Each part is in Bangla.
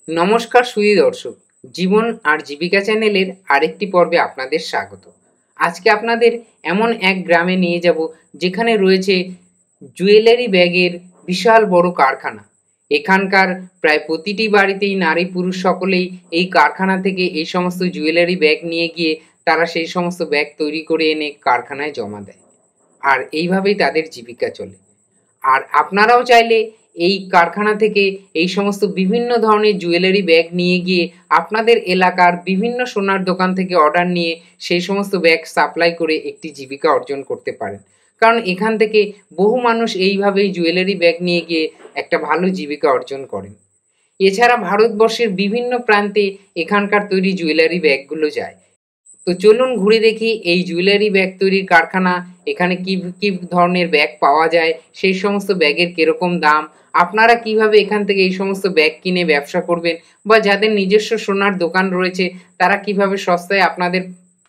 নমস্কার সুধী দর্শক, জীবন আর জীবিকা চ্যানেলের আরেকটি পর্বে আপনাদের স্বাগত। আজকে আপনাদের এমন এক গ্রামে নিয়ে যাব যেখানে রয়েছে জুয়েলারি ব্যাগের বিশাল বড় কারখানা। এখানকার প্রায় প্রতিটি বাড়িতেই নারী পুরুষ সকলেই এই কারখানা থেকে এই সমস্ত জুয়েলারি ব্যাগ নিয়ে গিয়ে তারা সেই সমস্ত ব্যাগ তৈরি করে এনে কারখানায় জমা দেয়, আর এইভাবেই তাদের জীবিকা চলে। আর আপনারাও চাইলে এই কারখানা থেকে এই সমস্ত বিভিন্ন ধরনের জুয়েলারি ব্যাগ নিয়ে গিয়ে আপনাদের এলাকার বিভিন্ন সোনার দোকান থেকে অর্ডার নিয়ে সেই সমস্ত ব্যাগ সাপ্লাই করে একটি জীবিকা অর্জন করতে পারেন, কারণ এখান থেকে বহু মানুষ এইভাবেই জুয়েলারি ব্যাগ নিয়ে গিয়ে একটা ভালো জীবিকা অর্জন করেন। এছাড়া ভারতবর্ষের বিভিন্ন প্রান্তে এখানকার তৈরি জুয়েলারি ব্যাগগুলো যায়। তো চলুন ঘুরে দেখি এই জুয়েলারি ব্যাগ তৈরির কারখানা, এখানে কি ধরনের ব্যাগ পাওয়া যায়, সেই সমস্ত ব্যাগের কিরকম দাম, আপনারা কিভাবে এখান থেকে এই সমস্ত ব্যাগ কিনে ব্যবসা করবেন, বা যাদের নিজস্ব সোনার দোকান রয়েছে তারা কিভাবে সস্তায় আপনাদের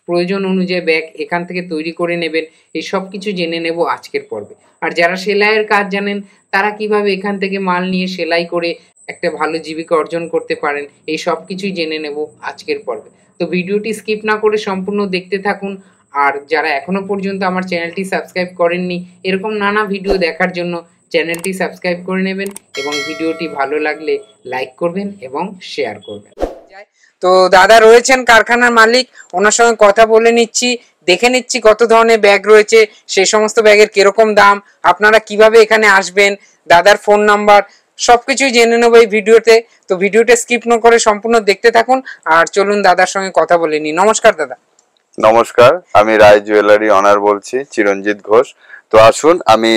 প্রয়োজন অনুযায়ী ব্যাগ এখান থেকে তৈরি করে নেবেন, এই সব কিছু জেনে নেব আজকের পর্বে। আর যারা সেলাইয়ের কাজ জানেন তারা কিভাবে এখান থেকে মাল নিয়ে সেলাই করে একটা ভালো জীবিকা অর্জন করতে পারেন, এই সব কিছুই জেনে নেব আজকের পর্বে। তো ভিডিওটি স্কিপ না করে সম্পূর্ণ দেখতে থাকুন। আর যারা এখনো পর্যন্ত আমার চ্যানেলটি সাবস্ক্রাইব করেননি, এরকম নানা ভিডিও দেখার জন্য চ্যানেলটি সাবস্ক্রাইব করে নেবেন এবং ভিডিওটি ভালো লাগলে লাইক করবেন এবং শেয়ার করবেন। তো দাদা রয়েছেন কারখানার মালিক, ওনার সঙ্গে কথা বলে নিচ্ছি, দেখে নিচ্ছি কত ধরনের ব্যাগ রয়েছে, সেই সমস্ত ব্যাগের কিরকম দাম, আপনারা কিভাবে এখানে আসবেন, দাদার ফোন নাম্বার সবকিছুই জেনে নেবো এই ভিডিওতে। তো ভিডিওটা স্কিপ না করে সম্পূর্ণ দেখতে থাকুন। আর চলুন দাদার সঙ্গে কথা বলে নি। নমস্কার দাদা। নমস্কার, আমি রায় জুয়েলারি অনার বলছি, চিরঞ্জিত ঘোষ। তো আসুন, আমি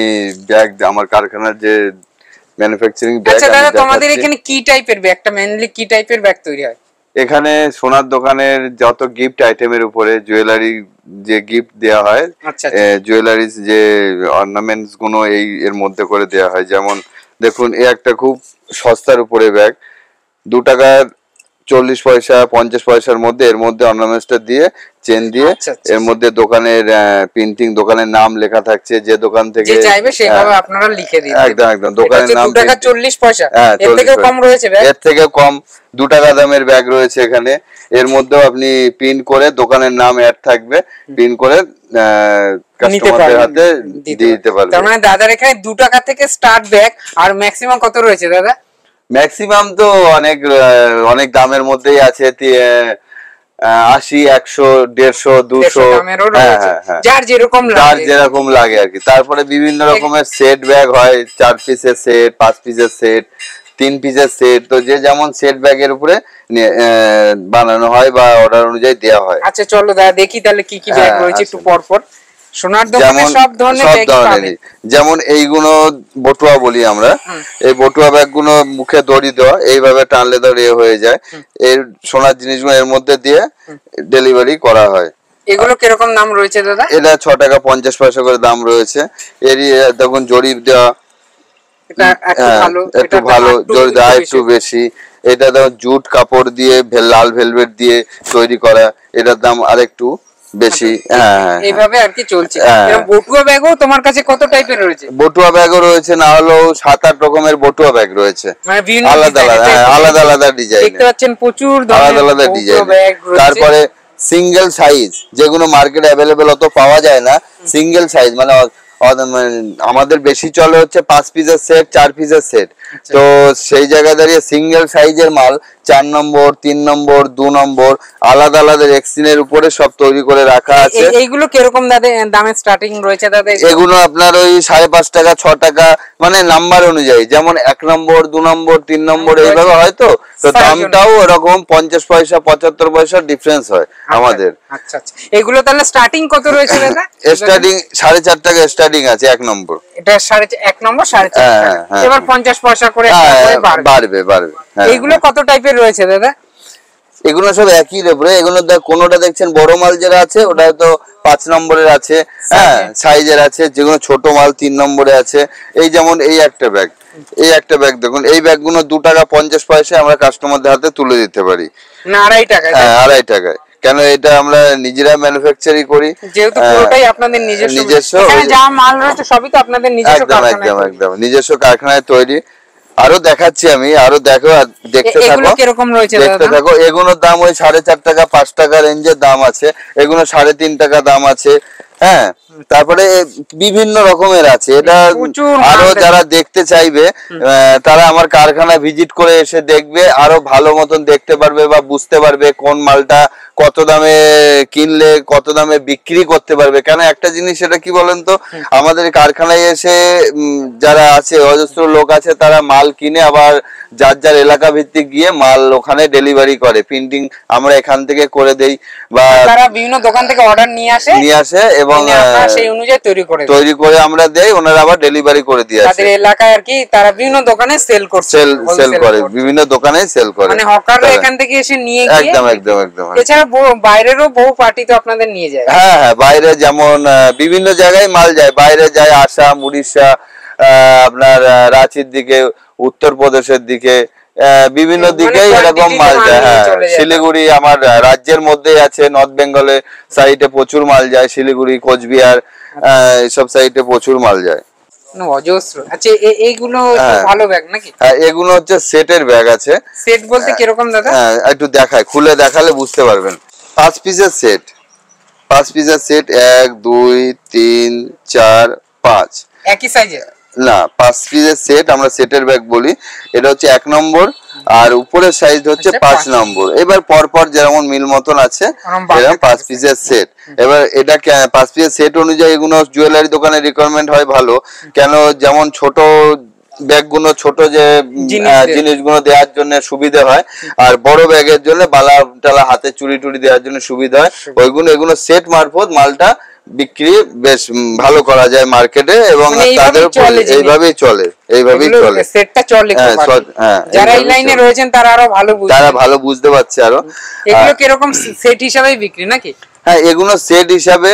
ব্যাগ আমার কারখানার যে ম্যানুফ্যাকচারিং ব্যাগ। আচ্ছা দাদা, তোমাদের এখানে কি টাইপের ব্যাগটা মেইনলি কি টাইপের ব্যাগ তৈরি হয়? এখানে সোনার দোকানের যত গিফট আইটেমের উপরে জুয়েলারি যে গিফট দেওয়া হয়, জুয়েলারিজ যে অর্নামেন্টস গুলো এর মধ্যে করে দেওয়া হয়। যেমন দেখুন, এই একটা খুব সস্তার উপরে ব্যাগ, 2 টাকার 40 পয়সা 50 পয়সার মধ্যে, এর মধ্যে অর্নামেন্টসটা দিয়ে চেন দিয়ে এর মধ্যে দোকানের প্রিন্টিং, দোকানের নাম লেখা থাকছে, যে দোকান থেকে যে চাইবে সেভাবে আপনারা লিখে দিন। একদম একদম দোকানের নাম। 2 টাকা 40 পয়সা, এর থেকে কম রয়েছে ব্যাগ? এর থেকে কম 2 টাকা দামের ব্যাগ রয়েছে এখানে। এর মধ্যেও আপনি প্রিন্ট করে দোকানের নাম অ্যাড থাকবে, প্রিন্ট করে কাস্টমারদের হাতে দিয়ে দিতে পারবেন। তার মানে দাদার এখানে 2 টাকা থেকে স্টার্ট ব্যাগ, আর ম্যাক্সিমাম কত রয়েছে দাদা? ম্যাক্সিমাম তো অনেক অনেক দামের মধ্যেই আছে, 80, 100, 150, 200, যার যেরকম লাগে আর কি। তারপরে বিভিন্ন রকমের সেট ব্যাগ হয়, 4 পিসের সেট, 5 পিসের সেট, 3 পিসের সেট। তো যে যেমন সেট ব্যাগের উপরে বানানো হয় বা অর্ডার অনুযায়ী দেওয়া হয়। আচ্ছা চলো দাদা দেখি তাহলে কি কি ব্যাগ রয়েছে একটু পর পর। সোনার দোকানে সব ধরনের ব্যাগ পাবেন। যেমন এইগুলো বটুয়া বলি আমরা, এই বটুয়া ব্যাগ গুলো মুখে দড়ি দেওয়া, এইভাবে টানলে দড়িয়ে হয়ে যায়। এই সোনার জিনিসগুলো এর মধ্যে দিয়ে ডেলিভারি করা হয়। এগুলো কিরকম দাম রয়েছে দাদা? এটা 6 টাকা 50 পয়সা করে দাম রয়েছে। এরই দেখুন জরিপ দেওয়া, এটা একটু ভালো, জরি দেওয়া একটু বেশি। এটা দেখুন জুট কাপড় দিয়ে লাল ভেলভেট দিয়ে তৈরি করা, এটার দাম আরেকটু বেশি। এইভাবে আর কি চলছে। বটুয়া ব্যাগও তোমার কাছে কত টাইপের রয়েছে? বটুয়া ব্যাগও রয়েছে, না হলেও 7-8 রকমের বটুয়া ব্যাগ রয়েছে, আলাদা আলাদা ডিজাইন। দেখতে পাচ্ছেন প্রচুর আলাদা আলাদা ডিজাইন। তারপরে সিঙ্গেল সাইজ, যেগুলো মার্কেটে অ্যাভেলেবেল অত পাওয়া যায় না, সিঙ্গেল সাইজ মানে আমাদের বেশি চলে হচ্ছে 5 পিসের সেট, 4 পিসের সেট। তো সেই জায়গায় দাঁড়িয়ে সিঙ্গেল সাইজের মাল 4 নম্বর, 3 নম্বর, 2 নম্বর আলাদা আলাদা রেক্সিনের উপরে সব তৈরি করে রাখা আছে। এইগুলো কিরকম দামে স্টার্টিং রয়েছে দাদা? এগুলো আপনার ওই 5.5 টাকা 6 টাকা, মানে নাম্বার অনুযায়ী, যেমন 1 নম্বর, 2 নম্বর, 3 নম্বর এইভাবে হয়। তো দামটাও এরকম 50 পয়সা 75 পয়সা ডিফারেন্স হয় আমাদের। আচ্ছা আচ্ছা, এগুলো তাহলে স্টার্টিং কত রয়েছে দাদা? স্টার্টিং 4.5 টাকা স্টার্টিং আছে 1 নম্বর। এটা 1 নম্বর 4.5 টাকা, এবার 50 পয়সা করে বাড়বে। এইগুলো কত টাইপের রয়েছে দাদা? এগুলো সব একই লেভেলে। এগুলো কোনোটা দেখছেন বড় মাল যেটা আছে ওটা হয়তো 5 নম্বরের আছে, সাইজের আছে। যেগুলো ছোট মাল 3 নম্বরে আছে। এই যেমন এই একটা ব্যাগ দেখুন, এই ব্যাগগুলো 2 টাকা 50 পয়সায় আমরা কাস্টমারদের হাতে তুলে দিতে পারি। না 2.5 টাকায়? 2.5 টাকায়। কেন, এটা আমরা নিজেরা ম্যানুফ্যাকচারিং করি, যেহেতু পুরোটাই আপনাদের নিজস্ব। এখানে যা মাল রয়েছে সবই তো আপনাদের নিজস্ব কারখানায়? একদম নিজস্ব কারখানায় তৈরি। আরো দেখাচ্ছি আমি, আরো দেখো, দেখতে থাকো। এগুলো কিরকম রয়েছে দাদা? দেখতে থাকো। এগুলোর দাম ওই 4.5 টাকা 5 টাকা রেঞ্জের দাম আছে, এগুলো 3.5 টাকা দাম আছে। হ্যাঁ, তারপরে বিভিন্ন রকমের আছে। এটা আরো যারা দেখতে চাইবে তারা আমার কারখানা ভিজিট করে এসে দেখবে, আরো ভালো মতন দেখতে পারবে বা বুঝতে পারবে কোন মালটা কত দামে কিনলে কত দামে বিক্রি করতে পারবে। কেন একটা জিনিস, এটা কি বলেন তো, আমাদের কারখানায় এসে যারা আছে অজস্র লোক আছে, তারা মাল কিনে আবার যার যার এলাকা ভিত্তিক গিয়ে মাল ওখানে ডেলিভারি করে। প্রিন্টিং আমরা এখান থেকে করে দেই বা তারা বিভিন্ন দোকান থেকে অর্ডার নিয়ে আসে এবং সেই অনুযায়ী তৈরি করে আমরা দেই, ওনারা আবার ডেলিভারি করে দিয়ে আসে। তাদের এলাকায় আর কি তারা বিভিন্ন দোকানে সেল করে, বিভিন্ন দোকানে সেল করে, মানে হকাররা এখান থেকে এসে নিয়ে গিয়ে একদম। এছাড়া বাইরেরও বহু পার্টি তো আপনাদের নিয়ে যায়। হ্যাঁ, বাইরে যেমন বিভিন্ন জায়গায় মাল যায়, বাইরে যায় আসাম, উড়িষ্যা, আপনার রাঁচির দিকে, উত্তরপ্রদেশের দিকে, বিভিন্ন দিকে এরকম মাল যায়। হ্যাঁ, শিলিগুড়ি আমার রাজ্যের মধ্যেই আছে, নর্থ বেঙ্গলে সাইডে প্রচুর মাল যায়, শিলিগুড়ি, কোচবিহার এইসব সাইডে প্রচুর মাল যায়। অজস্র। আচ্ছা, এইগুলো ভালো ব্যাগ নাকি? হ্যাঁ, এগুলো হচ্ছে সেটের ব্যাগ আছে। সেট বলতে কিরকম দাদা? হ্যাঁ, একটু দেখাই, খুলে দেখালে বুঝতে পারবেন। 5 পিসের সেট, 5 পিসের সেট, 1 2 3 4 5 একই সাইজে না, 5 পিসের সেট আমরা সেটের ব্যাগ বলি। এটা হচ্ছে 1 নম্বর, আর উপরের সাইজ হচ্ছে 5 নম্বর। এবার পরপর যেমন মিল মতন আছে এরকম 5 পিসের সেট। এবার এটা 5 পিসের সেট অনুযায়ী এগুলো জুয়েলারি দোকানে রিকোয়ারমেন্ট হয় ভালো। কেন, যেমন ছোট ব্যাগগুলো, ছোট যে জিনিসগুলো দেওয়ার জন্য সুবিধা হয়, আর বড় ব্যাগের জন্য বালা টালা হাতে চুড়ি টুড়ি দেওয়ার জন্য সুবিধা হয়। এগুলো সেট মারফত মালটা বিক্রি বেশ ভালো করা যায় মার্কেটে, এবং তাদের এইভাবেই চলে। সেটটা চলে। যারা এই লাইনে রয়েছেন তারা আরো ভালো বুঝতে পারছে। আরো এগুলো কিরকম সেট হিসাবে বিক্রি নাকি? হ্যাঁ, এগুলো সেট হিসাবে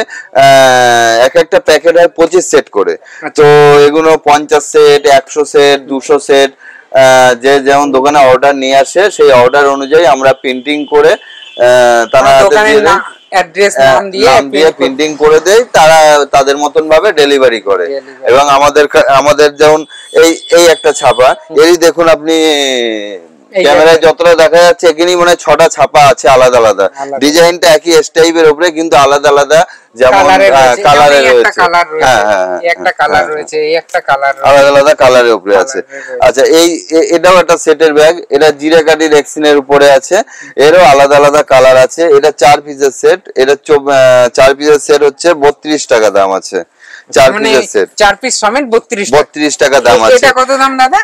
এক একটা প্যাকেট হয় 25 সেট করে। তো এগুলো 50 সেট, 100 সেট, 200 সেট, যে যেমন দোকানে অর্ডার নিয়ে আসে সেই অর্ডার অনুযায়ী আমরা প্রিন্টিং করে তারা অ্যাড্রেস নাম দিয়ে প্রিন্টিং করে দেয়, তারা তাদের মতন ভাবে ডেলিভারি করে। এবং আমাদের যেমন এই একটা ছাপা, এই দেখুন আপনি ক্যামেরায় যতটা দেখা যাচ্ছে, এখানেই মনে হয় 6টা ছাপা আছে আলাদা আলাদা। ডিজাইনটা একই এস টাইপের উপরে, কিন্তু আলাদা আলাদা যেমন কালারে রয়েছে। আলাদা আলাদা কালারের উপরে আছে। আচ্ছা, এটাও একটা সেটের ব্যাগ। এটা জিরাকাঠি রেক্সিনের উপরে আছে, এরও আলাদা আলাদা কালার আছে। এটা 4 পিসের সেট। এটা 4 পিসের সেট হচ্ছে 32 টাকা দাম আছে। 4 পিসের সেট, 4 পিস সমেত 32 টাকা দাম আছে। এটা কত দাম দাদা?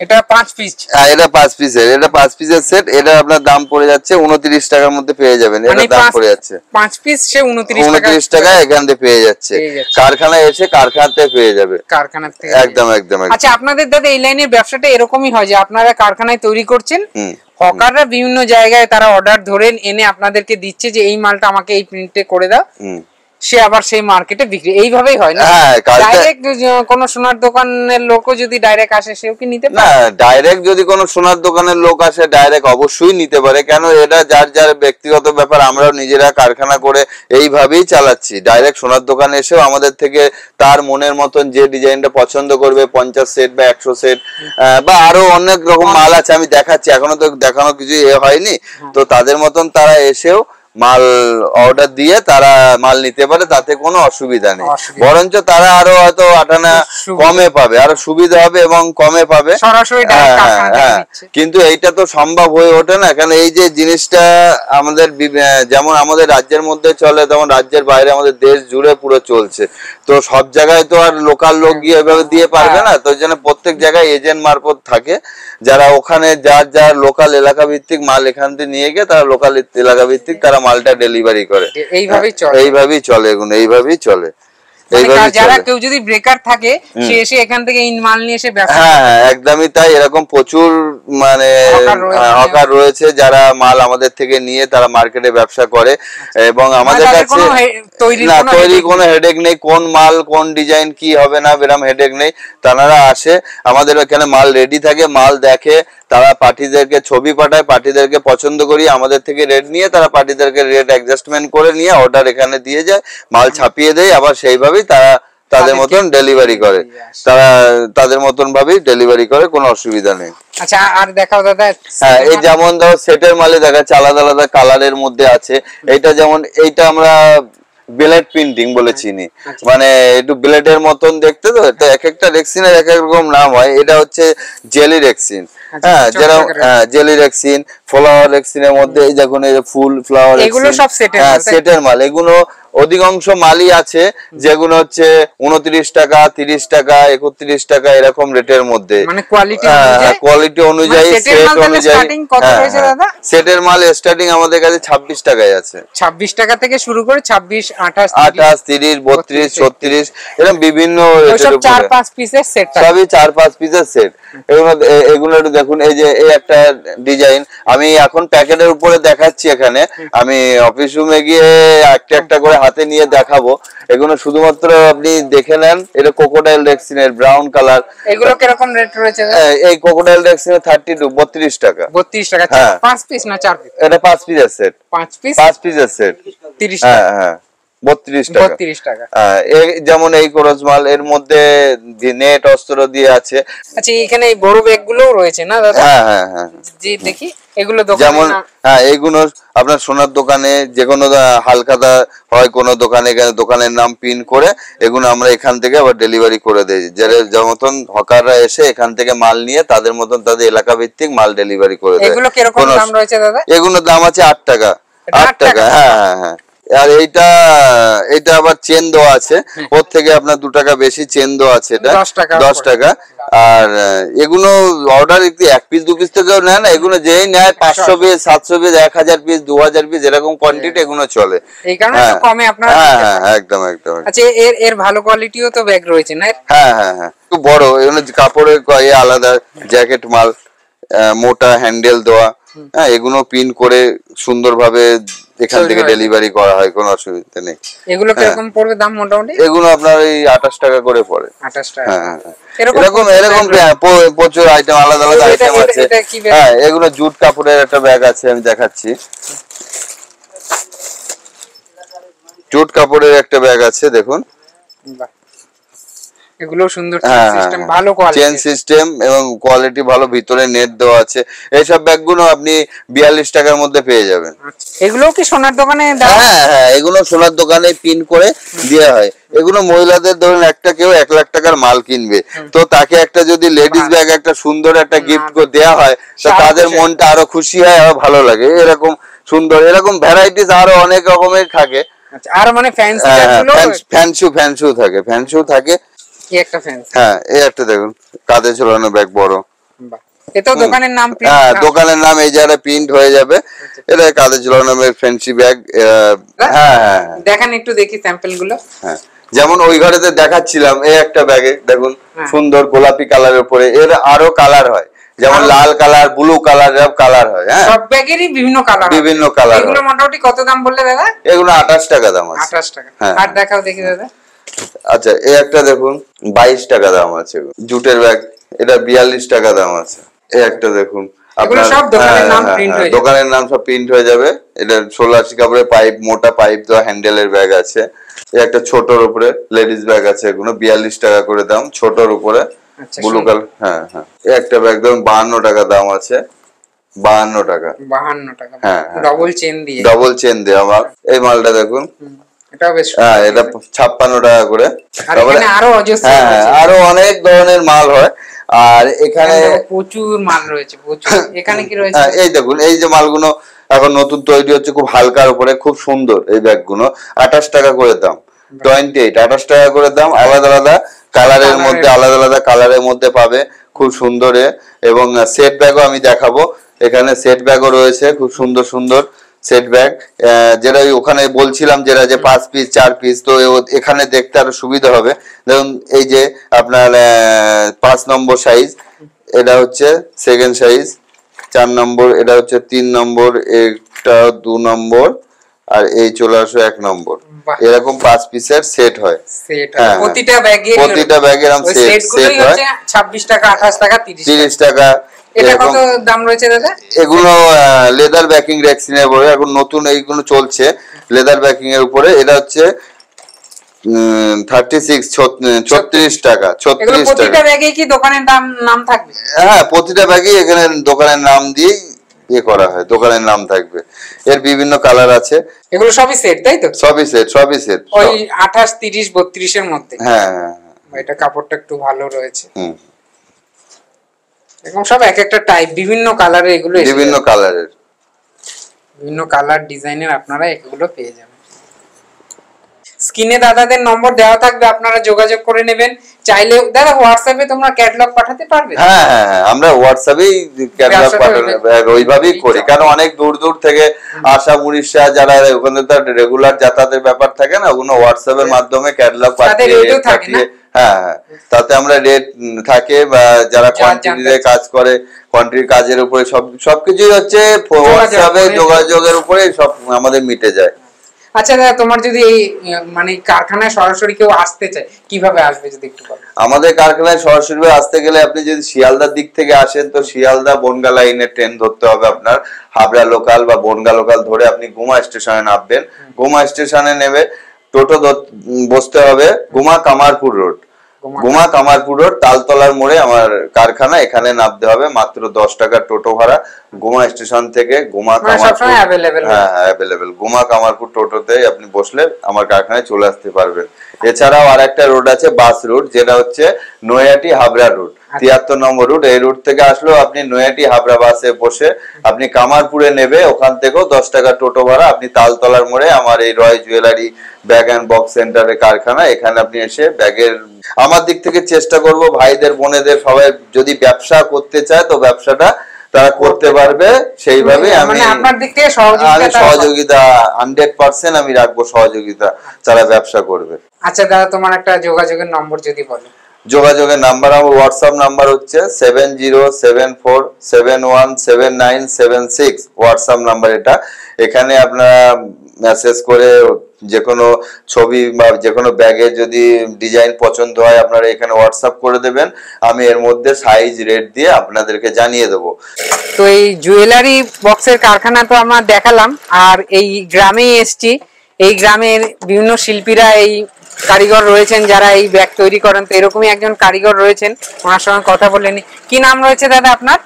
এটা 5 পিস। এটা 5 পিসের, এটা 5 পিসের সেট। এটা আপনার দাম পড়ে যাচ্ছে 29 টাকার মধ্যে পেয়ে যাবেন। এটা দাম পড়ে যাচ্ছে 5 পিস, সে 29 টাকা এখান থেকে পেয়ে যাচ্ছে। কারখানায় এসে কারখানাতে পেয়ে যাবে, কারখানা থেকে। একদম। আচ্ছা, আপনাদের দাদা এই লাইনের ব্যবসাটা এরকমই হয় যে আপনারা কারখানায় তৈরি করছেন, হকাররা বিভিন্ন জায়গায় তারা অর্ডার ধরেন এনে আপনাদেরকে দিচ্ছে যে এই মালটা আমাকে এই প্রিন্টে করে দাও, সে আবার সেই মার্কেটে বিক্রি, এইভাবেই হয় না? ডাইরেক্ট কোন সোনার দোকানের লোকও যদি ডাইরেক্ট আসে, সেও কি নিতে পারে? না, ডাইরেক্ট যদি কোন সোনার দোকানের লোক আসে, ডাইরেক্ট অবশ্যই নিতে পারে। কেন, এটা যার যার ব্যক্তিগত ব্যাপার। আমরাও নিজেরা কারখানা করে এইভাবেই চালাচ্ছি। ডাইরেক্ট সোনার দোকানে এসেও আমাদের থেকে তার মনের মতন যে ডিজাইনটা পছন্দ করবে, 50 সেট বা 100 সেট বা আরো অনেক রকম মাল আছে, আমি দেখাচ্ছি, এখনো তো দেখানো কিছু হয়নি। তো তাদের মতন তারা এসেও মাল অর্ডার দিয়ে তারা মাল নিতে পারে, তাতে কোনো অসুবিধা নেই। বরঞ্চ তারা আরো হয়তো 8 আনা কমে পাবে, আরো সুবিধা হবে এবং কমে পাবে। কিন্তু এইটা তো সম্ভব হয়ে ওঠে না। কারণ এই যে জিনিসটা আমাদের যেমন আমাদের রাজ্যের মধ্যে চলে, তেমন রাজ্যের বাইরে আমাদের দেশ জুড়ে পুরো চলছে। তো সব জায়গায় তো আর লোকাল লোক গিয়ে এভাবে দিয়ে পারবে না। তো এই জন্য প্রত্যেক জায়গায় এজেন্ট মারফত থাকে, যারা ওখানে যার যার লোকাল এলাকা ভিত্তিক মাল এখান থেকে নিয়ে গিয়ে তারা লোকাল এলাকা ভিত্তিক তারা মালটা ডেলিভারি করে। এইভাবেই চলে এগুলো, এইভাবেই চলে। যারা কেউ যদি ব্রেকার থাকে, সে এসে এখান থেকে মাল নিয়ে এসে ব্যবসা। হ্যাঁ, একদমই তাই। এরকম প্রচুর মানে হকার রয়েছে যারা মাল আমাদের থেকে নিয়ে তারা মার্কেটে ব্যবসা করে। এবং আমাদের কাছে তৈরি কোনো হেডেক নেই, কোন মাল কোন ডিজাইন কি হবে না এরকম হেডেক নেই। তারা আসে, আমাদের এখানে মাল রেডি থাকে, মাল দেখে, তারা পার্টিদেরকে ছবি পাঠায়, পার্টিদেরকে পছন্দ করি, আমাদের থেকে রেট নিয়ে তারা পার্টিদেরকে রেট অ্যাডজাস্টমেন্ট করে নিয়ে অর্ডার এখানে দিয়ে যায়, মাল ছাপিয়ে দেয়, আবার সেইভাবেই তারা তাদের মতন ডেলিভারি করে, তারা তাদের মতন ভাবেই ডেলিভারি করে, কোনো অসুবিধা নেই। আচ্ছা আর দেখাও দাদা। হ্যাঁ এই যেমন ধরো সেটের মালে দেখাচ্ছে আলাদা আলাদা কালারের মধ্যে আছে। এইটা যেমন এইটা আমরা ব্লেড প্রিন্টিং বলে চিনি, মানে একটু ব্লেডের মতন দেখতে, তো এটা এক একটা রেক্সিনের এক এক রকম নাম হয়। এটা হচ্ছে জেলি রেক্সিন। হ্যাঁ যেরকম জেলি রেক্সিন, ফ্লাওয়ার রেক্সিনের মধ্যে এই দেখুন এই ফুল ফ্লাওয়ার এগুলো সব সেটের মাল। এগুলো অধিকাংশ মালই আছে যেগুলো হচ্ছে 29 টাকা, 30 টাকা, 31 টাকা এরকম রেটের মধ্যে, মানে কোয়ালিটি অনুযায়ী, সেট অনুযায়ী। সেটের মাল স্টার্টিং আমাদের কাছে 26 টাকায় আছে। 26 টাকা থেকে শুরু করে 26, 28, 30, 32, 36 এরকম বিভিন্ন রেটের উপরে 4-5 পিসের সেট, সবই 4-5 পিসের সেট। এগুলো একটু দেখুন, এই যে এই একটা ডিজাইন আমি এখন প্যাকেটের উপরে দেখাচ্ছি, এখানে আমি অফিস রুমে গিয়ে একটা একটা করে হাতে নিয়ে দেখাবো। এগুলো শুধুমাত্র আপনি দেখে নেন। এটা ক্রোকোডাইল রেক্সিনের ব্রাউন কালার। এগুলো কিরকম রেট রয়েছে? এই ক্রোকোডাইল রেক্সিনের 32 টাকা। 32 টাকা 5 পিস না 4 পিস? এটা 5 পিসের সেট। 5 পিসের সেট 30 টাকা। হ্যাঁ 32 টাকা। 32 টাকা। যেমন এই কোরস মাল, এর মধ্যে নেট অস্ত্র দিয়ে আছে। আচ্ছা এখানে এই বড় ব্যাগ গুলো রয়েছে না দাদা? হ্যাঁ জি দেখি এগুলো দোকানে, যেমন এইগুলো আপনার সোনার দোকানে যে কোনো হালখাতা হয় কোনো দোকানে, দোকানের নাম পিন করে এগুলো আমরা এখান থেকে আবার ডেলিভারি করে দেই। যেমন হকাররা এসে এখান থেকে মাল নিয়ে তাদের মতন তাদের এলাকা ভিত্তিক মাল ডেলিভারি করে দেয়। এগুলো কিরকম দাম রয়েছে দাদা? এগুলোর দাম আছে 8 টাকা। 8 টাকা। হ্যাঁ। আর এইটা আবার চেন দেওয়া আছে, ওর থেকে আপনার 2 টাকা বেশি চেন দেওয়া আছে, এটা 10 টাকা। আর এগুলো অর্ডার এক পিস 2 পিস থেকেও নেয় না, এগুলো যেই নেয় 500 পিস, 700 পিস, 1000 পিস, 2000 পিস এরকম কোয়ান্টিটি এগুলো চলে। এই কারণে তো কমে আপনারা। হ্যাঁ একদম। আচ্ছা এর ভালো কোয়ালিটিও তো ব্যাগ রয়েছে না? হ্যাঁ খুব বড়, এগুলো কাপড়ের আলাদা জ্যাকেট মাল, মোটা হ্যান্ডেল দেওয়া। হ্যাঁ এগুলো পিন করে সুন্দরভাবে এখান থেকে ডেলিভারি করা হয়, কোনো অসুবিধা নেই। এগুলো কিরকম পড়বে দাম মোটামুটি? এগুলো আপনার এই 28 টাকা করে পড়ে। 28 টাকা। হ্যাঁ এরকম প্রচুর আইটেম, আলাদা আলাদা আইটেম আছে। হ্যাঁ এগুলো জুট কাপড়ের একটা ব্যাগ আছে, আমি দেখাচ্ছি। জুট কাপড়ের একটা ব্যাগ আছে, দেখুন। এগুলো সুন্দর সিস্টেম, ভালো কোয়ালিটি, চেন সিস্টেম এবং কোয়ালিটি ভালো, ভিতরে নেট দেওয়া আছে। এইসব ব্যাগগুলো আপনি 42 টাকার মধ্যে পেয়ে যাবেন। এগুলো কি সোনার দোকানে? হ্যাঁ এগুলো সোনার দোকানে পিন করে দেওয়া হয়। এগুলো মহিলাদের ধরুন একটা কেউ 1 লাখ টাকার মাল কিনবে, তো তাকে একটা যদি লেডিস ব্যাগ একটা সুন্দর একটা গিফট করে দেওয়া হয়, তো তাদের মনটা আরো খুশি হয়, আরো ভালো লাগে। এরকম সুন্দর এরকম ভ্যারাইটিস আরো অনেক রকমের থাকে। আর মানে ফ্যান্সি থাকে, ফ্যান্সিও থাকে। একটা ফ্যান। হ্যাঁ এই একটা দেখুন কাঁধে ঝোলানো ব্যাগ বড়। এটা দোকানের নাম? হ্যাঁ দোকানের নাম এই জায়গায় প্রিন্ট হয়ে যাবে। এটা কাঁধে ঝোলানো ফ্যান্সি ব্যাগ। হ্যাঁ দেখেন একটু দেখি স্যাম্পল গুলো। হ্যাঁ যেমন ওই ঘরেতে দেখাচ্ছিলাম, এই একটা ব্যাগে দেখুন সুন্দর গোলাপি কালারের উপরে, এর আরো কালার হয়, যেমন লাল কালার, ব্লু কালার, সব কালার হয়। হ্যাঁ সব ব্যাগেরই বিভিন্ন কালার। এগুলো মোটামুটি কত দাম বললে দাদা? এগুলো 28 টাকা দাম আছে। 28 টাকা। আর দেখাও দেখি দাদা। আচ্ছা এই একটা দেখুন 22 টাকা দাম আছে, জুটের ব্যাগ, এটা 42 টাকা দাম আছে। এই একটা দেখুন, আপনার সব দোকানের নাম প্রিন্ট হয়ে যাবে, দোকানের নাম সব প্রিন্ট হয়ে যাবে। এটা 16 কাপড়ের পাইপ, মোটা পাইপ দেওয়া হ্যান্ডেলের ব্যাগ আছে। এই একটা ছোটর উপরে লেডিস ব্যাগ আছে, এগুলো 42 টাকা করে দাম, ছোটর উপরে ব্লু কালার। হ্যাঁ এই একটা ব্যাগ দেখুন 52 টাকা দাম আছে। 52 টাকা। 52 টাকা। হ্যাঁ ডবল চেন দিয়ে আমার এই মালটা দেখুন। এটাও বেশ। হ্যাঁ এটা 56 টাকা করে। আরো অনেক ধরনের মাল হয়। আর এখানে প্রচুর মাল রয়েছে, প্রচুর। এখানে কি রয়েছে? এই দেখুন এই যে মালগুলো এখন নতুন তৈরি হচ্ছে, খুব হালকার উপরে, খুব সুন্দর। এই ব্যাগগুলো 28 টাকা করে দাম। 28 টাকা করে দাম। আলাদা আলাদা কালারের মধ্যে, আলাদা আলাদা কালারের মধ্যে পাবে, খুব সুন্দর। এবং সেট ব্যাগও আমি দেখাবো। এখানে সেট ব্যাগও রয়েছে, খুব সুন্দর সুন্দর সেট ব্যাগ, যেটা ওখানে বলছিলাম যেটা যে 5 পিস 4 পিস, তো এখানে দেখতে আরো সুবিধা হবে। দেখুন এই যে আপনার 5 নম্বর সাইজ, এটা হচ্ছে সেকেন্ড সাইজ। 4 নম্বর, এটা হচ্ছে 3 নম্বর, এটা 2 নম্বর, আর এই চলে আসো 1 নম্বর। এরকম 5 পিসের সেট হয়। প্রতিটা ব্যাগের সেট হয় 26 টাকা, 28 টাকা, 30 টাকা। এটা কত দাম রয়েছে দাদা? এগুলো লেদার ব্যাকিং রেক্সিনের উপরে এখন নতুন এইগুলো চলছে, লেদার ব্যাকিং এর উপরে। এটা হচ্ছে 36 36 টাকা 36 টাকা। প্রতিটা ব্যাগে কি দোকানের নাম থাকবে? হ্যাঁ, প্রতিটা ব্যাগে এখানে দোকানের নাম দিয়ে ইয়ে করা হয়, দোকানের নাম থাকবে। এর বিভিন্ন কালার আছে। এগুলো সবই সেট, তাই তো? সবই সেট ওই 28 30 32 এর মধ্যে। হ্যাঁ, এটা কাপড়টা একটু ভালো রয়েছে। এরকম সব এক একটা টাইপ, বিভিন্ন কালারের, এগুলো বিভিন্ন কালারের, বিভিন্ন কালার ডিজাইনের আপনারা এগুলো পেয়ে যাবেন। স্ক্রিনে দাদাদের নম্বর দেওয়া থাকবে, আপনারা যোগাযোগ করে নেবেন। চাইলে দাদা হোয়াটসঅ্যাপে তোমরা ক্যাটালগ পাঠাতে পারবে? হ্যাঁ, আমরা হোয়াটসঅ্যাপেই ক্যাটালগ পাঠানো, ওইভাবেই করি। কারণ অনেক দূর দূর থেকে আসা উড়িষ্যা যারা, ওখানে তো রেগুলার যাতায়াতের ব্যাপার থাকে না, ওগুলো হোয়াটসঅ্যাপের মাধ্যমে ক্যাটালগ পাঠিয়ে, হ্যাঁ, তাতে আমরা রেট থাকে, বা যারা কোয়ান্টিটিতে কাজ করে, কোয়ান্টিটির কাজের উপরে সবকিছুই হচ্ছে হোয়াটসঅ্যাপে যোগাযোগের উপরে সব আমাদের মিটে যায়। আচ্ছা দাদা, তোমার যদি এই মানে কারখানায় সরাসরি কেউ আসতে চায়, কিভাবে আসবে যদি একটু বলো? আমাদের কারখানায় সরাসরি আসতে গেলে আপনি যদি শিয়ালদার দিক থেকে আসেন, তো শিয়ালদা বনগা লাইনে ট্রেন ধরতে হবে আপনার। হাবড়া লোকাল বা বনগা লোকাল ধরে আপনি গুমা স্টেশনে নামবেন। গুমা স্টেশনে নেমে টোটো বসতে হবে গুমা কামারপুর রোড। গুমা কামারপুর রোড তালতলার মোড়ে আমার কারখানা, এখানে নামতে হবে। মাত্র 10 টাকার টোটো ভাড়া গুমা স্টেশন থেকে গুমা কামারপুর। হ্যাঁ, অ্যাভেলেবেল। গুমা কামারপুর টোটোতে আপনি বসলে আমার কারখানায় চলে আসতে পারবেন। এছাড়াও আর একটা রোড আছে বাস রুট, যেটা হচ্ছে নৈহাটি হাবড়া রুট, 73 নম্বর রুট। এই রুট থেকে আসলেও আপনি নৈহাটি হাবড়া বাসে বসে আপনি কামারপুরে নেবে, ওখান থেকেও 10 টাকা টোটো ভাড়া। আপনি তালতলার মোড়ে আমার এই রয় জুয়েলারি ব্যাগ অ্যান্ড বক্স সেন্টারের কারখানা, এখানে আপনি এসে ব্যাগের, আমার দিক থেকে চেষ্টা করব ভাইদের বোনেদের সবাই যদি ব্যবসা করতে চায় তো ব্যবসাটা তারা করতে পারবে। সেইভাবে আমি আপনার দিক থেকে সহযোগিতা 100% আমি রাখবো, সহযোগিতা যারা ব্যবসা করবে। আচ্ছা দাদা, তোমার একটা যোগাযোগের নম্বর যদি বলো? যোগাযোগের নাম্বার, আমার হোয়াটসঅ্যাপ নাম্বার হচ্ছে 7074717976 হোয়াটসঅ্যাপ নাম্বার এটা। এখানে আপনারা মেসেজ করে যে কোনো ছবি বা যে কোনো ব্যাগের যদি ডিজাইন পছন্দ হয় আপনারা এখানে হোয়াটসঅ্যাপ করে দেবেন। আমি এর মধ্যে সাইজ রেট দিয়ে আপনাদেরকে জানিয়ে দেবো। তো এই জুয়েলারি বক্সের কারখানা তো আমরা দেখালাম, আর এই গ্রামে এসছি। এই গ্রামের বিভিন্ন শিল্পীরা, এই কারিগর রয়েছেন যারা এই ব্যাগ তৈরি করেন। তো এরকমই একজন কারিগর রয়েছেন, ওনার সঙ্গে কথা বলে নি। কি নাম রয়েছে দাদা আপনার?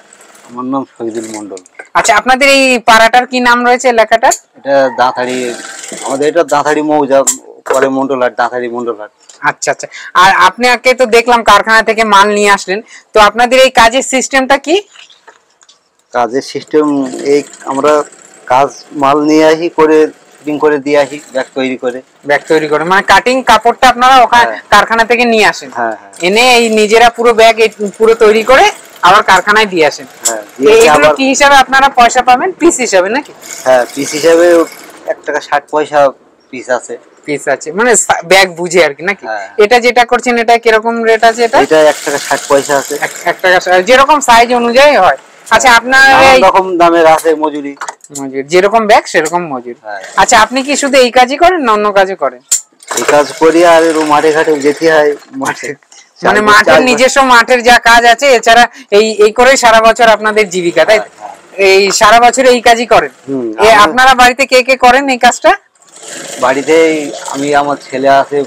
আমার নাম শহীদুল মন্ডল। আচ্ছা, আপনাদের এই পাড়াটার কি নাম রয়েছে, এলাকাটার? এটা দাঁতাড়ি, আমাদের এটা দাঁতাড়ি মৌজা, পরে মন্ডলহাট, দাঁতাড়ি মন্ডলহাট। আচ্ছা আচ্ছা। আর আপনাকে তো দেখলাম কারখানা থেকে মাল নিয়ে আসলেন, তো আপনাদের এই কাজের সিস্টেমটা কি? কাজের সিস্টেম এই আমরা কাজ মাল নিয়ে আসি, করে ফিটিং করে দিয়ে আসি, ব্যাগ তৈরি করে মানে কাটিং কাপড়টা আপনারা ওখানে কারখানা থেকে নিয়ে আসেন, এনে এই নিজেরা পুরো ব্যাগ পুরো তৈরি করে আবার কারখানায় দিয়ে আসেন। এইগুলো কি হিসাবে আপনারা পয়সা পাবেন? পিস হিসাবে নাকি? হ্যাঁ, পিস হিসাবে 1 টাকা 60 পয়সা পিস আছে। পিস আছে মানে ব্যাগ বুঝে আর কি নাকি? এটা যেটা করছেন এটা কিরকম রেট আছে? এটা 1 টাকা 60 পয়সা আছে। 1 টাকা, যেরকম সাইজ অনুযায়ী হয়। আচ্ছা, আপনার এই রকম দামের আছে মজুরি, যেরকম ব্যাগ সেরকম মজুরি। আচ্ছা, আপনি কি শুধু এই কাজই করেন না অন্য কাজও করেন? এই কাজ করি, আর মাঠে ঘাটে যেতে হয়। মাঠে মানে মাঠের নিজস্ব মাঠের যা কাজ আছে, এছাড়া এই করেই সারা বছর আপনাদের জীবিকা, তাই? এই সারা বছর এই কাজই করেন? আপনারা বাড়িতে কে কে করেন এই কাজটা? বাড়িতে আমি, আমার ছেলে আছে,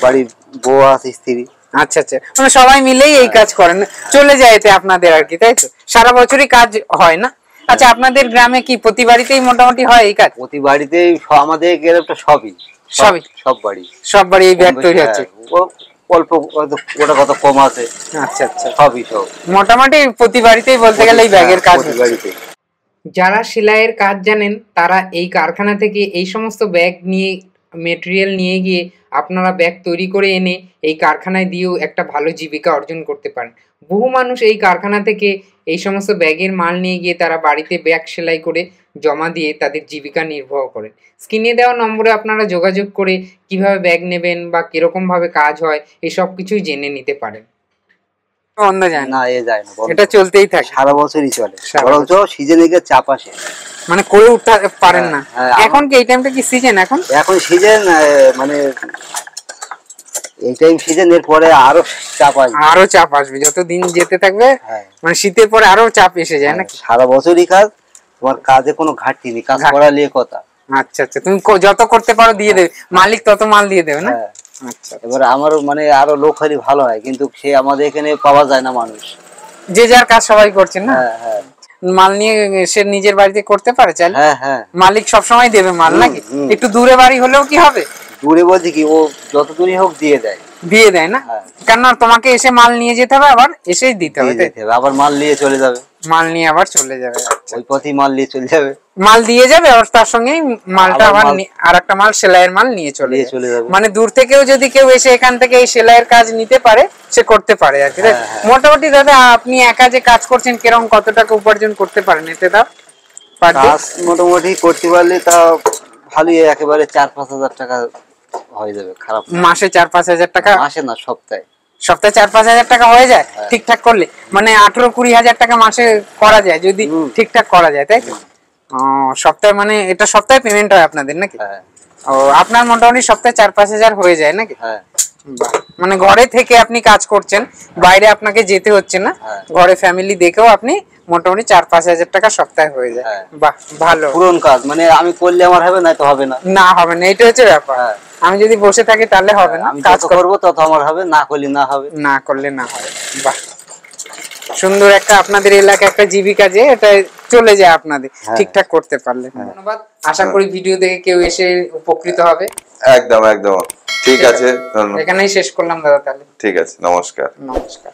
বাড়ির বউ আছে, স্ত্রী। আচ্ছা আচ্ছা, মানে সবাই মিলেই এই কাজ করেন, চলে যায় এতে আপনাদের আর কি, তাই তো? সারা বছরই কাজ হয় না? আচ্ছা, আপনাদের গ্রামে কি প্রতি বাড়িতেই মোটামুটি হয় এই কাজ? প্রতি বাড়িতেই, আমাদের গ্রামটা সব বাড়ি এই ব্যাগ তৈরি হচ্ছে। অল্প ওটা কত কম আছে। আচ্ছা আচ্ছা, সব মোটামুটি প্রতি বাড়িতেই বলতে গেলে এই ব্যাগের কাজ। যারা সেলাইয়ের কাজ জানেন তারা এই কারখানা থেকে এই সমস্ত ব্যাগ নিয়ে, মেটেরিয়াল নিয়ে গিয়ে আপনারা ব্যাগ তৈরি করে এনে এই কারখানায় দিয়েও একটা ভালো জীবিকা অর্জন করতে পারেন। বহু মানুষ এই কারখানা থেকে এই সমস্ত ব্যাগের মাল নিয়ে গিয়ে তারা বাড়িতে ব্যাগ সেলাই করে জমা দিয়ে তাদের জীবিকা নির্বাহ করেন। স্ক্রিনে দেওয়া নম্বরে আপনারা যোগাযোগ করে কিভাবে ব্যাগ নেবেন বা কিরকমভাবে কাজ হয় এই সব কিছুই জেনে নিতে পারেন। বন্ধ যায় না? যায় না, এটা চলতেই থাকে, সারা বছরই চলে। বরঞ্চ সিজনে গিয়ে চাপ আসে, মানে করে উঠতে পারেন না। এখন কি এই টাইমটা কি সিজন? এখন সিজন, মানে এই টাইম সিজন, এর পরে আরো চাপ আসবে যত দিন যেতে থাকবে। মানে শীতের পরে আরো চাপ এসে যায় নাকি? সারা বছরই কাজ, তোমার কাজে কোনো ঘাটতি নেই, কাজ করা নিয়ে কথা। আচ্ছা আচ্ছা, তুমি যত করতে পারো দিয়ে দেবে, মালিক তত মাল দিয়ে দেবে না? আচ্ছা, এবার আমার মানে আরো লোক হলে ভালো হয়, কিন্তু সে আমাদের এখানে পাওয়া যায় না মানুষ। যে যার কাজ সবাই করছেন না? হ্যাঁ হ্যাঁ। মাল নিয়ে সে নিজের বাড়িতে করতে পারে চাইলে? হ্যাঁ হ্যাঁ। মালিক সবসময় দেবে মাল নাকি? একটু দূরে বাড়ি হলেও কি হবে? দূরে বলতে কি, ও যত দূরই হোক দিয়ে দেয়। দিয়ে দেয় না? কেননা তোমাকে এসে মাল নিয়ে যেতে হবে, আবার এসেই দিতে হবে, আবার মাল নিয়ে চলে যাবে। মাল নিয়ে আবার চলে যাবে, ওই পথেই মাল নিয়ে চলে যাবে। মাল দিয়ে যাবে আর তার সঙ্গে মালটা আবার আর একটা মাল সেলাইয়ের মাল নিয়ে চলে যাবে। মানে দূর থেকেও যদি কেউ এসে এখান থেকে এই সেলাইয়ের কাজ নিতে পারে, সে করতে পারে আর কি। মোটামুটি দাদা আপনি একা যে কাজ করছেন কিরকম কত টাকা উপার্জন করতে পারেন এতে? দাও কাজ মোটামুটি করতে পারলে তা ভালোই, একেবারে 4-5 হাজার টাকা হয়ে যাবে। খারাপ মাসে 4-5 হাজার টাকা? মাসে না, সপ্তাহে। সপ্তাহে 4-5 হাজার টাকা হয়ে যায় ঠিকঠাক করলে? মানে 18-20 হাজার টাকা মাসে করা যায় যদি ঠিকঠাক করা যায়, তাই তো? সপ্তাহে, মানে এটা সপ্তাহে পেমেন্ট হয় আপনাদের নাকি? ও, আপনার মোটামুটি সপ্তাহে 4-5 হাজার হয়ে যায় নাকি? মানে ঘরে থেকে আপনি কাজ করছেন, বাইরে আপনাকে যেতে হচ্ছে না, ঘরে ফ্যামিলি দেখেও আপনি মোটামুটি 4-5 হাজার টাকা সপ্তাহে হয়ে যায়। বাহ, ভালো। পুরন কাজ, মানে আমি করলে আমার হবে, না তো হবে না। না হবে না, এটা হচ্ছে ব্যাপার। আমি যদি বসে থাকি তাহলে হবে না, কাজ করব তত আমার হবে, না করলে না হবে, না করলে না হবে। বাহ, সুন্দর একটা আপনাদের এলাকা একটা জীবিকা যে এটা চলে যায় আপনাদের ঠিকঠাক করতে পারলে। ধন্যবাদ। আশা করি ভিডিও দেখে কেউ এসে উপকৃত হবে। একদম একদম ঠিক আছে, এখানেই শেষ করলাম দাদা তাহলে। ঠিক আছে, নমস্কার। নমস্কার।